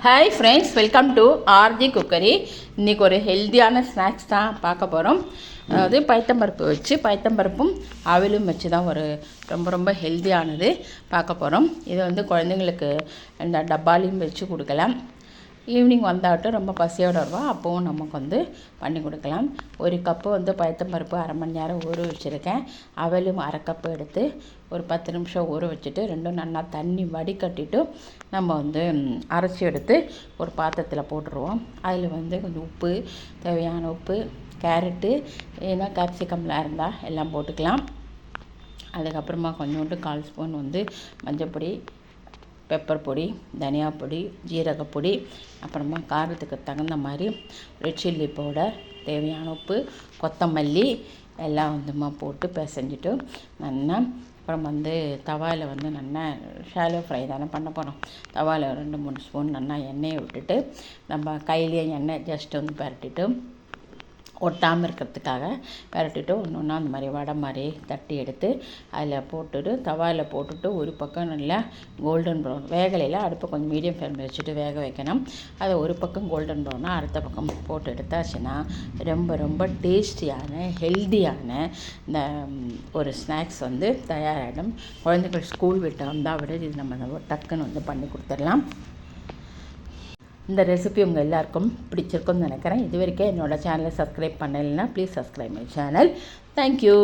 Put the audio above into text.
Hi friends, welcome to RG cookery. இன்றைக்கி ஒரு ஹெல்த்தியான ஸ்நாக்ஸ் தான் பார்க்க போகிறோம். அதாவது பைத்தம்பருப்பு வச்சு பைத்தம்பருப்பும் அவிலும் வச்சு தான் ஒரு ரொம்ப ஹெல்த்தியானது பார்க்க போகிறோம். இதை குழந்தைங்களுக்கு இந்த டப்பாலையும் வச்சு கொடுக்கலாம். ஈவினிங் வந்தாட்டும் ரொம்ப பசியோடு வருவோம், அப்போவும் நமக்கு பண்ணி கொடுக்கலாம். ஒரு கப்பு பைத்தம்பருப்பு அரை மணி நேரம் ஊற வச்சுருக்கேன். அவலும் அரை கப்பு எடுத்து ஒரு 10 நிமிஷம் ஊற வச்சுட்டு ரெண்டும் நல்லா தண்ணி வடிகட்டிட்டு நம்ம அரைச்சி எடுத்து ஒரு பாத்திரத்தில் போட்டுருவோம். அதில் கொஞ்சம் உப்பு, தேவையான உப்பு, கேரட்டு, ஏன்னா கேப்சிகம்லாம் இருந்தால் எல்லாம் போட்டுக்கலாம். அதுக்கப்புறமா கொஞ்சோண்டு 1/4 ஸ்பூன் மஞ்சப்பொடி, பெப்பர் பொடி, தனியா பொடி, ஜீரகப்பொடி, அப்புறமா காரத்துக்கு தகுந்த மாதிரி ரெட் சில்லி பவுடர், தேவையான உப்பு, கொத்தமல்லி எல்லாம் போட்டு பிசைஞ்சிட்டு நல்லா அப்புறம் தவாவில் நல்லா ஷாலோ ஃப்ரை தானே பண்ண போகிறோம். தவாவில் 2-3 ஸ்பூன் நல்லா எண்ணெயை விட்டுட்டு நம்ம கையிலேயே எண்ணெய் ஜஸ்ட் பரட்டிட்டு ஒட்டாமல் இருக்கிறதுக்காக பரட்டிட்டு ஒன்று ஒன்றா அந்த மாதிரி வடை மாதிரி தட்டி எடுத்து அதில் போட்டுட்டு தவாவில் போட்டுட்டு ஒரு பக்கம் நல்லா கோல்டன் ப்ரௌன் வேகலையில் அடுப்பை கொஞ்சம் மீடியம் ஃப்ளேமில் வச்சுட்டு வேக வைக்கணும். அதை ஒரு பக்கம் கோல்டன் ப்ரௌனாக அடுத்த பக்கம் போட்டு எடுத்தாச்சுன்னா ரொம்ப டேஸ்டியான ஹெல்த்தியான இந்த ஒரு ஸ்நாக்ஸ் தயாராகிடும். குழந்தைகள் ஸ்கூல் விட்டு வந்தால் விட இது நம்ம டக்குன்னு பண்ணி கொடுத்துடலாம். இந்த ரெசிபி உங்கள் எல்லாருக்கும் பிடிச்சிருக்குன்னு நினைக்கிறேன். இது வரைக்கும் என்னோடய சேனலை சப்ஸ்கிரைப் பண்ணலைன்னா please subscribe my channel. Thank you.